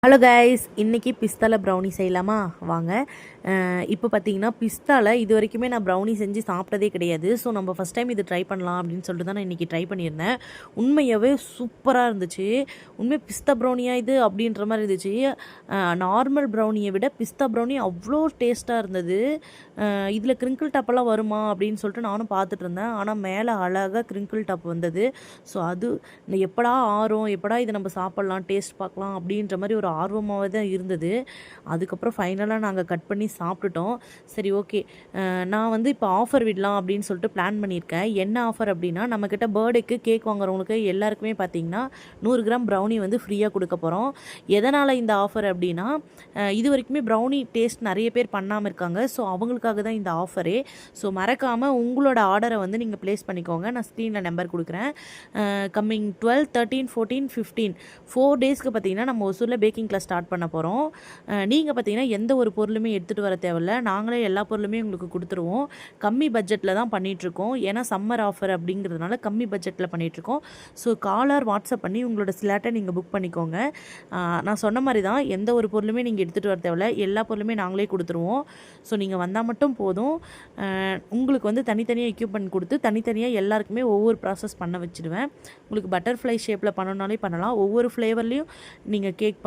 Hello guys, இன்றைக்கி பிஸ்தாவில் brownie செய்யலாமா? வாங்க. இப்போ பார்த்தீங்கன்னா பிஸ்தாவில் இது வரைக்குமே நான் ப்ரௌனி செஞ்சு சாப்பிட்டதே கிடையாது. ஸோ நம்ம ஃபஸ்ட் டைம் இது ட்ரை பண்ணலாம் அப்படின்னு சொல்லிட்டு தான் நான் இன்றைக்கி ட்ரை பண்ணியிருந்தேன். உண்மையாகவே சூப்பராக இருந்துச்சு. உண்மையாக பிஸ்தா ப்ரௌனியாக இது அப்படின்ற மாதிரி இருந்துச்சு. நார்மல் ப்ரௌனியை விட பிஸ்தா ப்ரௌனி அவ்வளோ டேஸ்ட்டாக இருந்தது. இதில் கிரிங்கிள் டாப்பெல்லாம் வருமா அப்படின்னு சொல்லிட்டு நானும் பார்த்துட்டு இருந்தேன். ஆனால் மேலே அழகாக கிரிங்கிள் டாப் வந்தது. ஸோ அது எப்படா ஆறும், எப்படா இதை நம்ம சாப்பிட்லாம், டேஸ்ட் பார்க்கலாம் அப்படின்ற மாதிரி ஒரு ஆர்வமாகவே தான் இருந்தது. அதுக்கப்புறம் ஃபைனலாக நாங்கள் கட் பண்ணி சாப்பிட்டுட்டோம். சரி, ஓகே, நான் வந்து இப்போ ஆஃபர் விடலாம் அப்படின்னு சொல்லிட்டு பிளான் பண்ணியிருக்கேன். என்ன ஆஃபர் அப்படின்னா, நம்மக்கிட்ட பர்த்டேக்கு கேக் வாங்குறவங்களுக்கு எல்லாருக்குமே பார்த்திங்கன்னா 100 கிராம் ப்ரௌனி வந்து ஃப்ரீயாக கொடுக்க போகிறோம். எதனால் இந்த ஆஃபர் அப்படின்னா, இது வரைக்குமே ப்ரௌனி டேஸ்ட் நிறைய பேர் பண்ணாமல் இருக்காங்க. ஸோ அவங்களுக்காக தான் இந்த ஆஃபரே. ஸோ மறக்காமல் உங்களோட ஆர்டரை வந்து நீங்கள் ப்ளேஸ் பண்ணிக்கோங்க. நான் ஸ்க்ரீனில் நம்பர் கொடுக்குறேன். கம்மிங் 12, 13, 14, 15 4 டேஸ்க்கு பார்த்திங்கன்னா நம்ம ஒசூரில் பேக்கிங் கிளாஸ் ஸ்டார்ட் பண்ண போகிறோம். நீங்கள் பார்த்தீங்கன்னா எந்த ஒரு பொருளுமே எடுத்துகிட்டு வர தேவையில்ல. நாங்களே எல்லா பொருளுமே உங்களுக்கு கொடுத்துருவோம். கம்மி பட்ஜெட்டில் தான் பண்ணிகிட்ருக்கோம். ஏன்னா சம்மர் ஆஃபர் அப்படிங்கிறதுனால கம்மி பட்ஜெட்டில் பண்ணிகிட்ருக்கோம். ஸோ காலர் வாட்ஸ்அப் பண்ணி உங்களோட ஸ்லாட்டை நீங்கள் புக் பண்ணிக்கோங்க. நான் சொன்ன மாதிரி தான், எந்த ஒரு பொருளுமே நீங்கள் எடுத்துகிட்டு வர தேவையில்ல. எல்லா பொருளுமே நாங்களே கொடுத்துருவோம். ஸோ நீங்கள் வந்தால் மட்டும் போதும். உங்களுக்கு வந்து தனித்தனியாக எக்யூப்மெண்ட் கொடுத்து தனித்தனியாக எல்லாருக்குமே ஒவ்வொரு ப்ராசஸ் பண்ண வச்சுடுவேன். உங்களுக்கு பட்டர்ஃப்ளை ஷேப்பில் பண்ணணுன்னாலே பண்ணலாம். ஒவ்வொரு ஃப்ளேவர்லேயும் நீங்கள் கேக்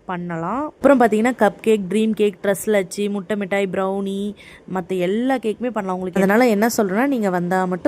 பண்ணலாம். அப்புறம் பார்த்தீங்கன்னா cup cake, dream cake, dress Lachu, முட்டை மிட்டாய், ப்ரௌனி, மற்ற எல்லா கேக்குமே பண்ணலாம் உங்களுக்கு. அதனால் என்ன சொல்கிறேன்னா, நீங்கள் வந்தால் மட்டும்